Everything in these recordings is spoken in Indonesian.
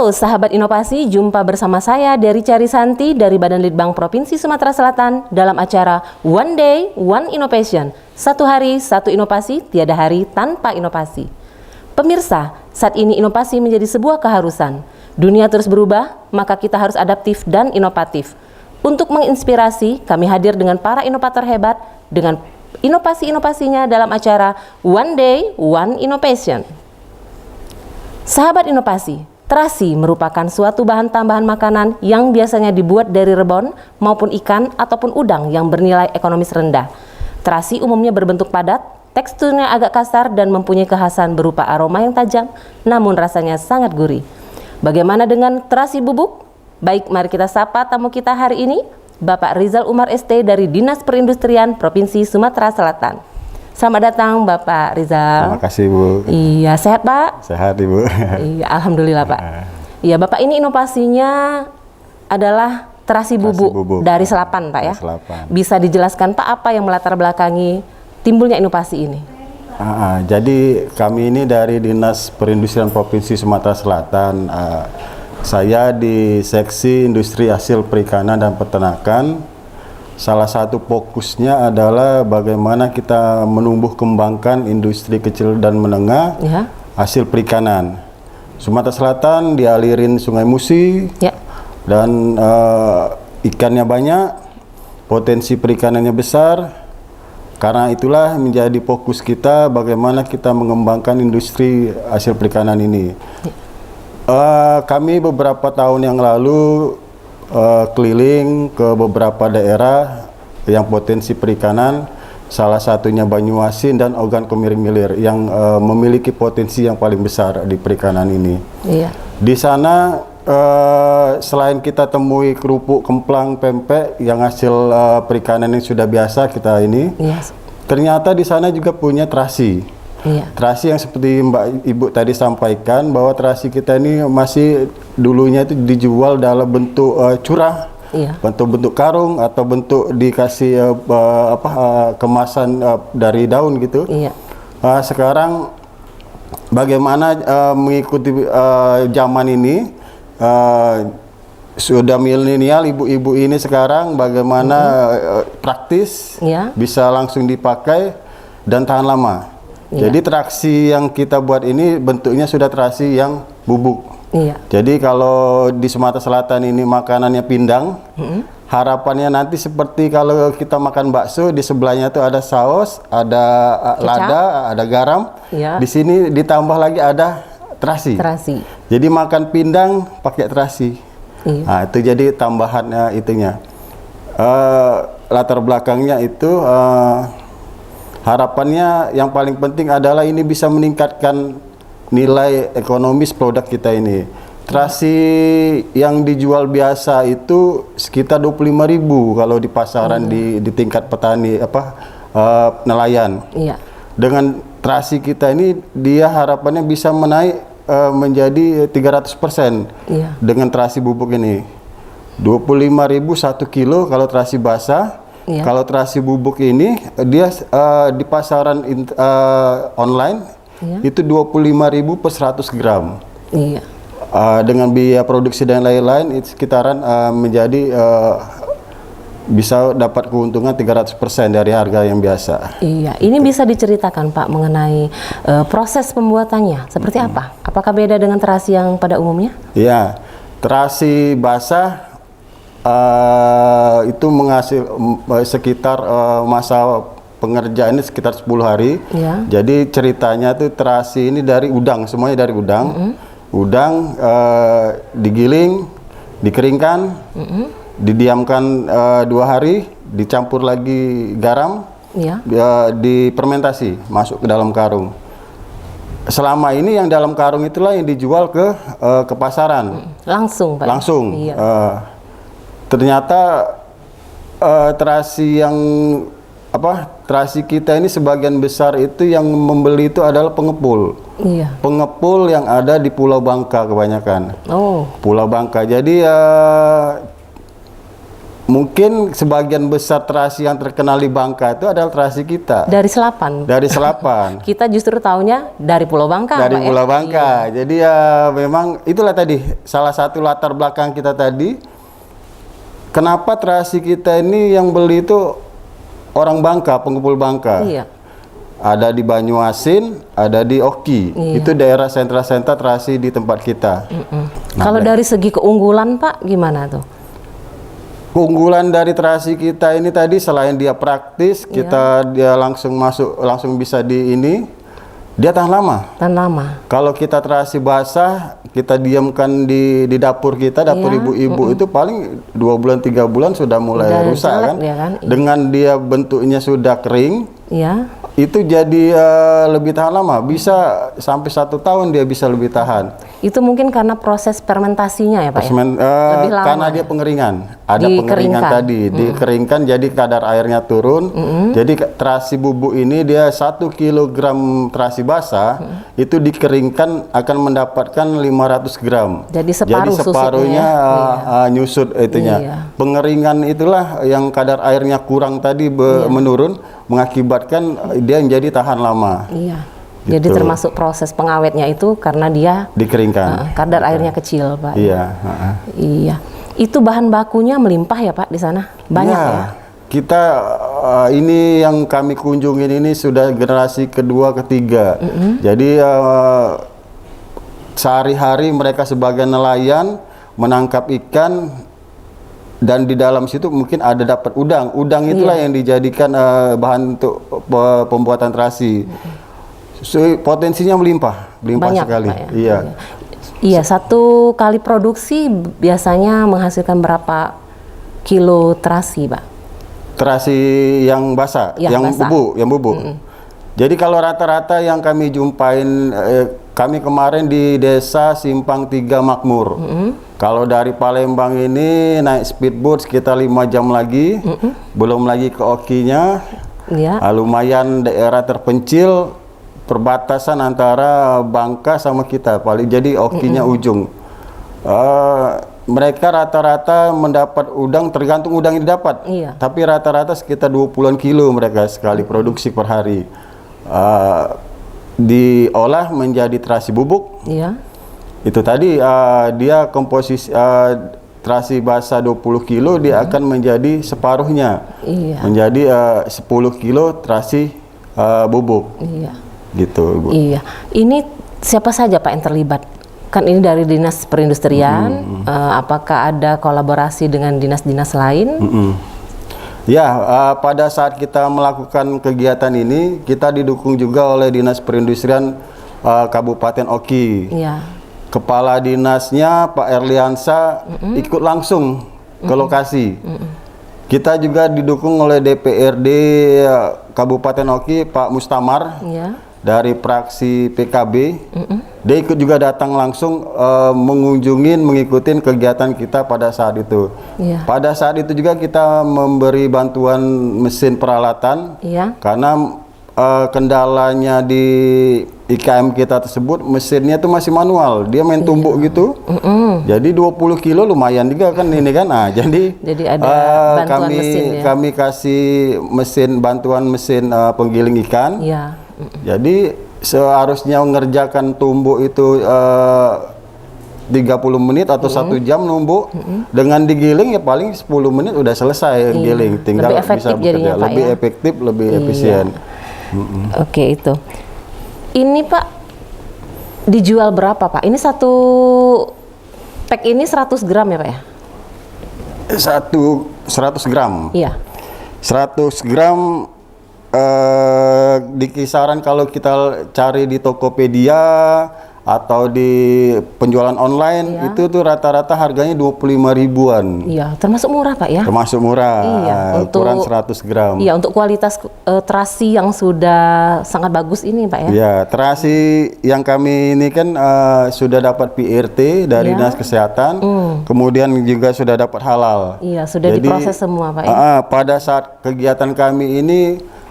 Halo sahabat inovasi, jumpa bersama saya Dery Carisanti dari Badan Litbang Provinsi Sumatera Selatan dalam acara One Day, One Innovation. Satu hari, satu inovasi, tiada hari tanpa inovasi. Pemirsa, saat ini inovasi menjadi sebuah keharusan. Dunia terus berubah, maka kita harus adaptif dan inovatif. Untuk menginspirasi, kami hadir dengan para inovator hebat dengan inovasi-inovasinya dalam acara One Day, One Innovation. Sahabat inovasi, terasi merupakan suatu bahan tambahan makanan yang biasanya dibuat dari rebon maupun ikan ataupun udang yang bernilai ekonomis rendah. Terasi umumnya berbentuk padat, teksturnya agak kasar dan mempunyai kekhasan berupa aroma yang tajam, namun rasanya sangat gurih. Bagaimana dengan terasi bubuk? Baik, mari kita sapa tamu kita hari ini, Bapak Rizal Umar ST dari Dinas Perindustrian Provinsi Sumatera Selatan. Selamat datang Bapak Rizal. Terima kasih Bu. Iya, sehat Pak? Sehat Ibu. Iya, alhamdulillah Pak. Iya, Bapak ini inovasinya adalah terasi bubuk dari selapan Pak ya? Selapan. Bisa dijelaskan Pak apa yang melatar belakangi timbulnya inovasi ini? Jadi kami ini dari Dinas Perindustrian Provinsi Sumatera Selatan. Saya di Seksi Industri Hasil Perikanan dan Peternakan. Salah satu fokusnya adalah bagaimana kita menumbuh kembangkan industri kecil dan menengah hasil perikanan. Sumatera Selatan dialirin Sungai Musi dan ikannya banyak, potensi perikanannya besar. Karena itulah menjadi fokus kita bagaimana kita mengembangkan industri hasil perikanan ini. Kami beberapa tahun yang lalu keliling ke beberapa daerah yang potensi perikanan, salah satunya Banyuasin dan Ogan Komering-Ilir yang memiliki potensi yang paling besar di perikanan ini. Iya. Di sana selain kita temui kerupuk, kemplang, pempek yang hasil perikanan yang sudah biasa kita ini, ternyata di sana juga punya terasi. Terasi yang seperti Mbak Ibu tadi sampaikan bahwa terasi kita ini masih dulunya itu dijual dalam bentuk curah, bentuk karung atau bentuk dikasih kemasan dari daun gitu. Sekarang bagaimana mengikuti zaman ini, sudah milenial ibu-ibu ini sekarang bagaimana praktis, bisa langsung dipakai dan tahan lama. Jadi terasi yang kita buat ini bentuknya sudah terasi yang bubuk. Jadi kalau di Sumatera Selatan ini makanannya pindang, harapannya nanti seperti kalau kita makan bakso, di sebelahnya itu ada saus, ada lada, ada garam. Di sini ditambah lagi ada terasi. Jadi makan pindang pakai terasi. Nah, itu jadi tambahannya itunya. Latar belakangnya itu harapannya yang paling penting adalah ini bisa meningkatkan nilai ekonomis produk kita ini. Terasi yang dijual biasa itu sekitar 25.000 kalau di pasaran di tingkat petani nelayan. Dengan terasi kita ini dia harapannya bisa menaik menjadi 300% dengan terasi bubuk ini. 25.000 1 kilo kalau terasi basah. Kalau terasi bubuk ini dia di pasaran online itu 25.000 per 100 gram. Dengan biaya produksi dan lain-lain itu sekitaran menjadi bisa dapat keuntungan 300% dari harga yang biasa. Ini bisa diceritakan Pak mengenai proses pembuatannya seperti apa? Apakah beda dengan terasi yang pada umumnya? Terasi basah itu menghasil sekitar masa pengerjaannya sekitar 10 hari. Jadi ceritanya tuh terasi ini dari udang, semuanya dari udang. Udang digiling, dikeringkan, didiamkan 2 hari, dicampur lagi garam, difermentasi, masuk ke dalam karung. Selama ini yang dalam karung itulah yang dijual ke pasaran. Langsung Pak? Langsung. Ternyata terasi yang terasi kita ini sebagian besar itu yang membeli itu adalah pengepul. Pengepul yang ada di Pulau Bangka kebanyakan. Pulau Bangka. Jadi mungkin sebagian besar terasi yang terkenal di Bangka itu adalah terasi kita. Dari Selapan. Dari Selapan. Kita justru taunya dari Pulau Bangka. Dari Pak, Pulau ya? Bangka. Jadi ya memang itulah tadi salah satu latar belakang kita tadi. Kenapa terasi kita ini yang beli itu orang Bangka, pengumpul Bangka. Iya. Ada di Banyuasin, ada di Oki. Iya. Itu daerah sentra-sentra terasi di tempat kita. Kalau dari segi keunggulan Pak, gimana tuh? Keunggulan dari terasi kita ini tadi selain dia praktis, dia langsung masuk, langsung bisa di ini, dia tahan lama. Tahan lama. Kalau kita terasi basah, kita diamkan di dapur kita, dapur ibu-ibu itu paling 2 bulan 3 bulan sudah mulai Udah rusak jelek kan. dia kan? Iya. Dengan dia bentuknya sudah kering, Iya. itu jadi lebih tahan lama. Bisa sampai 1 tahun dia bisa lebih tahan. Itu mungkin karena proses fermentasinya ya Pak ya? Lebih lama Karena dia ya? pengeringan. Ada pengeringan tadi, dikeringkan jadi kadar airnya turun. Jadi terasi bubuk ini dia 1 kilogram terasi basah itu dikeringkan akan mendapatkan 500 gram. Jadi separuh separuhnya nyusut itunya. Iya. Pengeringan itulah yang kadar airnya kurang tadi menurun, mengakibatkan dia menjadi tahan lama. Iya. Gitu. Jadi termasuk proses pengawetnya itu karena dia Dikeringkan. kadar airnya kecil Pak. Iya. Iya. Itu bahan bakunya melimpah ya Pak di sana? Banyak ya? Kita ini yang kami kunjungin ini sudah generasi kedua, ketiga. Jadi sehari-hari mereka sebagai nelayan menangkap ikan dan di dalam situ mungkin ada dapat udang. Udang itulah yang dijadikan bahan untuk pembuatan terasi. Potensinya melimpah Banyak, sekali. Pak, ya? Iya. Iya, 1 kali produksi biasanya menghasilkan berapa kilo terasi, Pak? Terasi yang basah, Ya, yang basah. bubuk. Jadi kalau rata-rata yang kami jumpain, kami kemarin di desa Simpang 3 Makmur. Kalau dari Palembang ini naik speedboat sekitar 5 jam lagi, belum lagi ke Okinya. Iya. Lumayan daerah terpencil, perbatasan antara Bangka sama kita, paling jadi Okinya ujung. Mereka rata-rata mendapat udang, tergantung udang yang didapat. Iya. Tapi rata-rata sekitar 20-an kilo mereka sekali produksi per hari. Diolah menjadi terasi bubuk. Iya. Itu tadi dia komposisi terasi basah 20 kilo dia akan menjadi separuhnya. Iya. Menjadi 10 kilo terasi bubuk. Iya. Gitu, Bu. Iya. Ini siapa saja Pak yang terlibat? Kan ini dari Dinas Perindustrian, apakah ada kolaborasi dengan dinas-dinas lain? Ya, pada saat kita melakukan kegiatan ini, kita didukung juga oleh Dinas Perindustrian Kabupaten Oki. Iya. Kepala dinasnya Pak Erliansa ikut langsung ke lokasi. Kita juga didukung oleh DPRD Kabupaten Oki, Pak Mustamar. Iya. Dari fraksi PKB, dia ikut juga datang langsung mengikuti kegiatan kita pada saat itu. Iya. Pada saat itu juga kita memberi bantuan mesin peralatan, Iya. karena kendalanya di IKM kita tersebut mesinnya itu masih manual, dia main tumbuk gitu. Jadi 20 kilo lumayan juga kan ini kan. Nah, jadi ada bantuan mesin ya. kami kasih bantuan mesin penggiling ikan. Iya. Jadi seharusnya mengerjakan tumbuk itu 30 menit atau 1 jam numbuk, dengan digiling ya paling 10 menit udah selesai giling, tinggal Lebih efektif bisa bekerja, jadinya, Pak, lebih ya? efektif, lebih efisien. Oke, itu. Ini Pak dijual berapa Pak? Ini 1 pack ini 100 gram ya Pak ya? 100 gram. Iya. 100 gram di kisaran kalau kita cari di Tokopedia atau di penjualan online itu tuh rata-rata harganya 25 ribuan. Iya, termasuk murah Pak ya? Termasuk murah. Iya, ukuran 100 gram. Iya, untuk kualitas terasi yang sudah sangat bagus ini Pak ya? Ya, terasi yang kami ini kan sudah dapat PRT dari Dinas Kesehatan, kemudian juga sudah dapat halal. Iya, sudah Jadi, diproses semua Pak ya? pada saat kegiatan kami ini,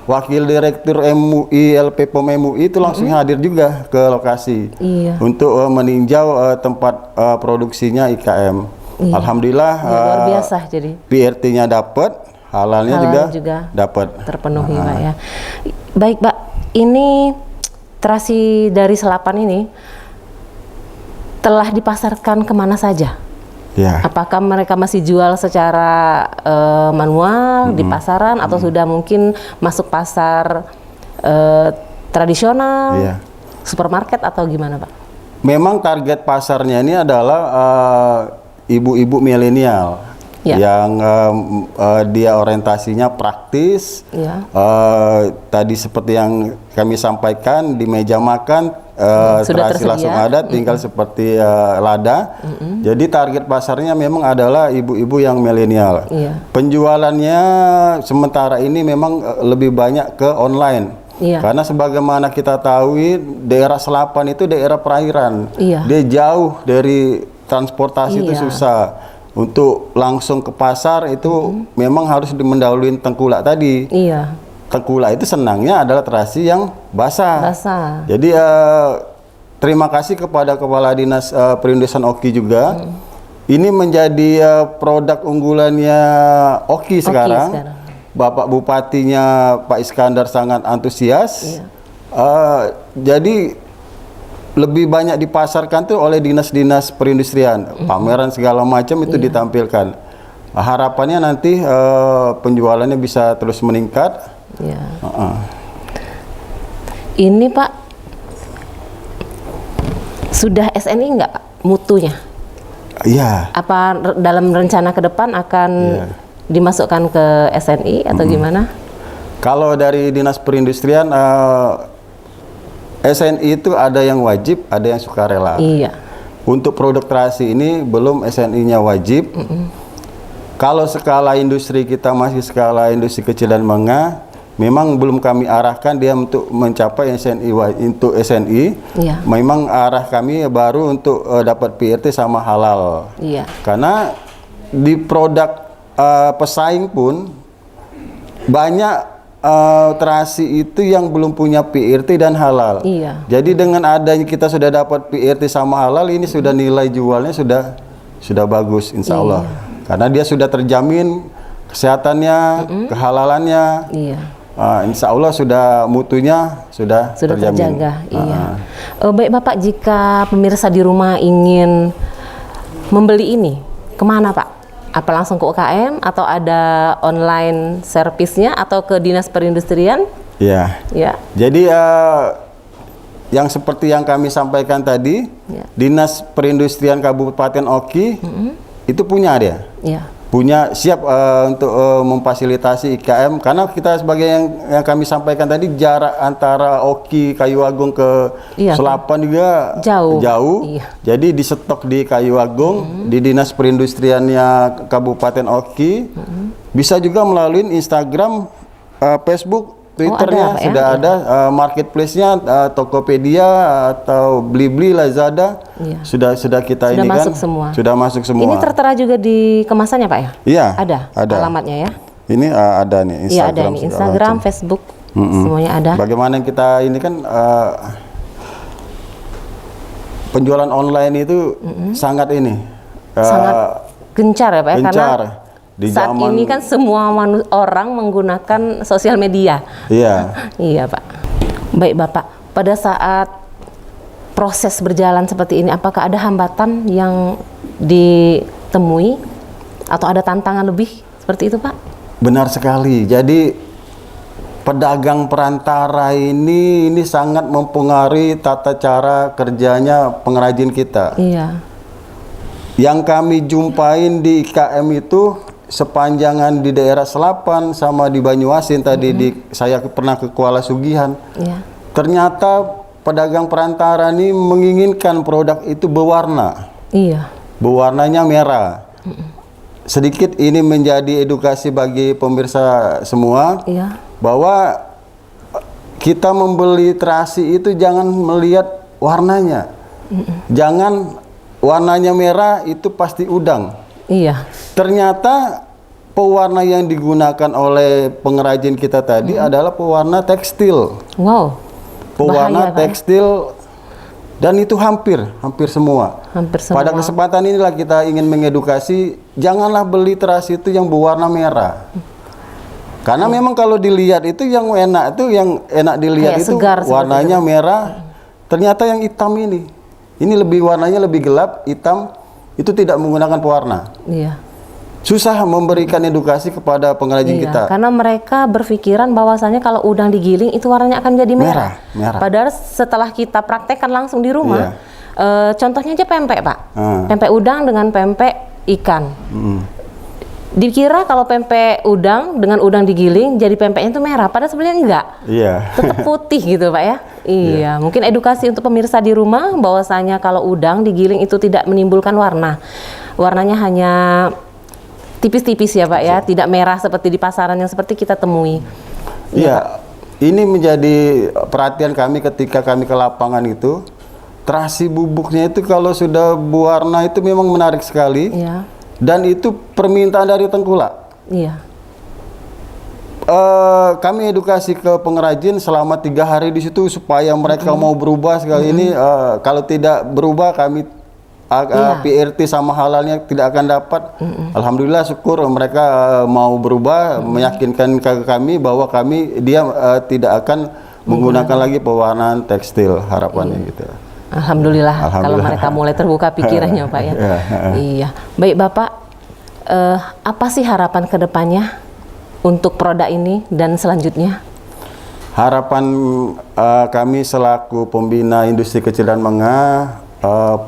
Wakil Direktur MUI, LP POM MUI itu langsung hadir juga ke lokasi Iya. untuk meninjau tempat produksinya IKM. Iya. Alhamdulillah Ya, luar biasa jadi. PRT-nya dapat, halalnya juga dapat. Terpenuhi Pak ya. Baik Pak, ini terasi dari selapan ini telah dipasarkan kemana saja? Ya. Apakah mereka masih jual secara manual di pasaran atau sudah mungkin masuk pasar tradisional, supermarket atau gimana Pak? Memang target pasarnya ini adalah ibu-ibu milenial yang dia orientasinya praktis. Tadi seperti yang kami sampaikan di meja makan terasi langsung ada, tinggal seperti lada. Jadi target pasarnya memang adalah ibu-ibu yang milenial. Penjualannya sementara ini memang lebih banyak ke online. Karena sebagaimana kita tahu daerah Selapan itu daerah perairan. Dia jauh dari transportasi itu susah. Untuk langsung ke pasar itu memang harus mendahului tengkulak tadi. Tengkulak itu senangnya adalah terasi yang basah. Jadi terima kasih kepada Kepala Dinas Perindustrian Oki juga. Ini menjadi produk unggulannya Oki sekarang. Bapak Bupatinya Pak Iskandar sangat antusias. Jadi lebih banyak dipasarkan tuh oleh dinas-dinas perindustrian. Pameran segala macam itu ditampilkan. Harapannya nanti penjualannya bisa terus meningkat. Ini Pak, sudah SNI nggak Pak mutunya? Apa dalam rencana ke depan akan dimasukkan ke SNI atau gimana? Kalau dari Dinas Perindustrian, SNI itu ada yang wajib, ada yang sukarela. Untuk produk terasi ini belum SNI-nya wajib. Kalau skala industri kita masih skala industri kecil dan menengah, memang belum kami arahkan dia untuk mencapai SNI. Untuk SNI, memang arah kami baru untuk dapat PRT sama halal. Karena di produk pesaing pun banyak terasi itu yang belum punya PRT dan halal. Jadi dengan adanya kita sudah dapat PRT sama halal, ini sudah nilai jualnya sudah bagus, insya Allah. Karena dia sudah terjamin kesehatannya, kehalalannya. Insya Allah sudah mutunya sudah terjamin. Terjaga. Baik Bapak, jika pemirsa di rumah ingin membeli ini, kemana Pak? Apa langsung ke UKM atau ada online servisnya atau ke Dinas Perindustrian? Jadi yang seperti yang kami sampaikan tadi, Dinas Perindustrian Kabupaten Oki itu punya dia. Punya siap untuk memfasilitasi IKM, karena kita sebagai yang kami sampaikan tadi, jarak antara Oki Kayu Agung ke Selapan juga jauh. Jadi di stok di Kayu Agung, di Dinas Perindustriannya Kabupaten Oki. Bisa juga melalui Instagram, Facebook, Twitternya sudah ada, marketplace-nya, Tokopedia atau Blibli, Lazada, sudah kita ini kan masuk semua. Sudah masuk semua. Ini tertera juga di kemasannya Pak ya? Iya, ada alamatnya ya. Ini ada nih Instagram. Ada nih Instagram, Facebook, semuanya ada. Bagaimana kita ini kan penjualan online itu sangat ini sangat gencar ya Pak ya, gencar. Karena saat ini kan semua orang menggunakan sosial media. Iya Pak. Baik Bapak, pada saat proses berjalan seperti ini, apakah ada hambatan yang ditemui atau ada tantangan lebih seperti itu Pak? Benar sekali. Jadi pedagang perantara ini sangat mempengaruhi tata cara kerjanya pengrajin kita. Yang kami jumpain di IKM itu sepanjangan di daerah Selapan sama di Banyuasin tadi, saya pernah ke Kuala Sugihan. Ternyata pedagang perantara ini menginginkan produk itu berwarna. Berwarnanya merah. Sedikit ini menjadi edukasi bagi pemirsa semua, bahwa kita membeli terasi itu jangan melihat warnanya. Jangan warnanya merah itu pasti udang. Ternyata pewarna yang digunakan oleh pengrajin kita tadi adalah pewarna tekstil. Pewarna tekstil Dan itu hampir semua. Hampir semua. Pada kesempatan inilah kita ingin mengedukasi, janganlah beli terasi itu yang berwarna merah. Karena memang kalau dilihat itu yang enak dilihat Kayak itu segar warnanya merah. Ternyata yang hitam ini warnanya lebih gelap, hitam, itu tidak menggunakan pewarna. Iya. Susah memberikan edukasi kepada pengrajin Iya, kita. karena mereka berpikiran bahwasanya kalau udang digiling itu warnanya akan jadi merah. Merah. Padahal setelah kita praktekkan langsung di rumah, contohnya aja pempek, Pak. Pempek udang dengan pempek ikan. Dikira kalau pempek udang dengan udang digiling jadi pempeknya itu merah, padahal sebenarnya enggak. Iya. Tetap putih gitu, Pak ya. Iya, mungkin edukasi untuk pemirsa di rumah bahwasanya kalau udang digiling itu tidak menimbulkan warna. Warnanya hanya tipis-tipis ya Pak ya, tidak merah seperti di pasaran yang seperti kita temui. Iya, ini menjadi perhatian kami ketika kami ke lapangan itu. Terasi bubuknya itu kalau sudah berwarna itu memang menarik sekali. Iya. Dan itu permintaan dari tengkulak. Iya. Kami edukasi ke pengrajin selama 3 hari di situ supaya mereka mau berubah sekali ini. Kalau tidak berubah kami PRT sama halalnya tidak akan dapat. Alhamdulillah syukur mereka mau berubah, meyakinkan ke kami bahwa dia tidak akan menggunakan lagi pewarnaan tekstil, harapannya gitu. Alhamdulillah kalau mereka mulai terbuka pikirannya Pak ya. Iya. Baik Bapak, apa sih harapan kedepannya untuk produk ini dan selanjutnya? Harapan kami selaku pembina industri kecil dan menengah,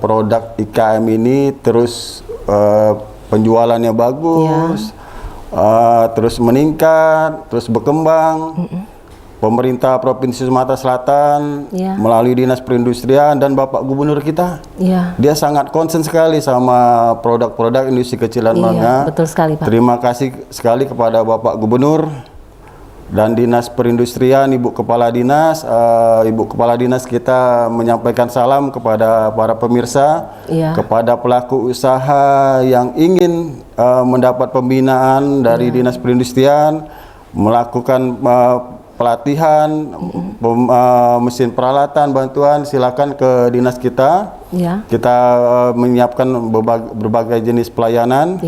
produk IKM ini terus penjualannya bagus, terus meningkat, terus berkembang. Pemerintah Provinsi Sumatera Selatan melalui Dinas Perindustrian dan Bapak Gubernur kita, dia sangat konsen sekali sama produk-produk industri kecil dan menengah. Betul sekali Pak. Terima kasih sekali kepada Bapak Gubernur dan Dinas Perindustrian, Ibu Kepala Dinas kita menyampaikan salam kepada para pemirsa, kepada pelaku usaha yang ingin mendapat pembinaan dari Dinas Perindustrian, melakukan pelatihan, mesin peralatan, bantuan, silakan ke dinas kita. Kita menyiapkan berbagai jenis pelayanan.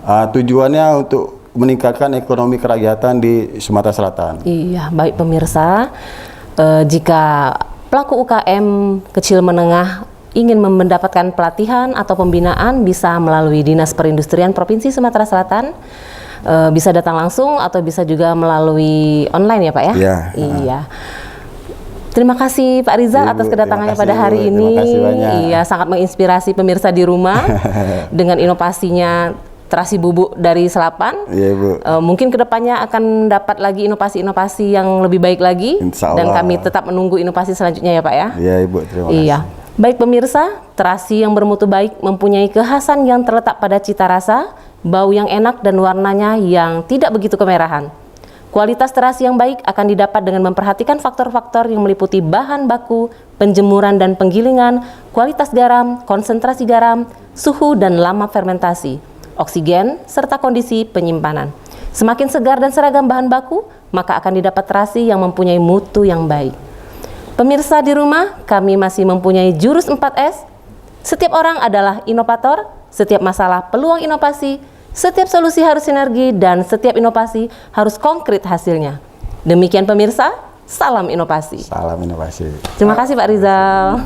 Tujuannya untuk meningkatkan ekonomi kerakyatan di Sumatera Selatan. Iya, baik pemirsa, jika pelaku UKM kecil menengah ingin mendapatkan pelatihan atau pembinaan bisa melalui Dinas Perindustrian Provinsi Sumatera Selatan, bisa datang langsung atau bisa juga melalui online ya Pak ya? Iya. Terima kasih Pak Rizal atas kedatangannya pada hari ini. Iya, sangat menginspirasi pemirsa di rumah dengan inovasinya terasi bubuk dari Selapan. Iya Ibu. Mungkin kedepannya akan dapat lagi inovasi-inovasi yang lebih baik lagi. Dan kami tetap menunggu inovasi selanjutnya ya Pak ya. Iya Ibu, terima kasih. Iya. Baik pemirsa, terasi yang bermutu baik mempunyai kekhasan yang terletak pada cita rasa, bau yang enak dan warnanya yang tidak begitu kemerahan. Kualitas terasi yang baik akan didapat dengan memperhatikan faktor-faktor yang meliputi bahan baku, penjemuran dan penggilingan, kualitas garam, konsentrasi garam, suhu dan lama fermentasi, oksigen, serta kondisi penyimpanan. Semakin segar dan seragam bahan baku, maka akan didapat terasi yang mempunyai mutu yang baik. Pemirsa di rumah, kami masih mempunyai jurus 4S. Setiap orang adalah inovator, setiap masalah peluang inovasi, setiap solusi harus sinergi, dan setiap inovasi harus konkret hasilnya. Demikian pemirsa, salam inovasi. Salam inovasi. Terima kasih Pak Rizal.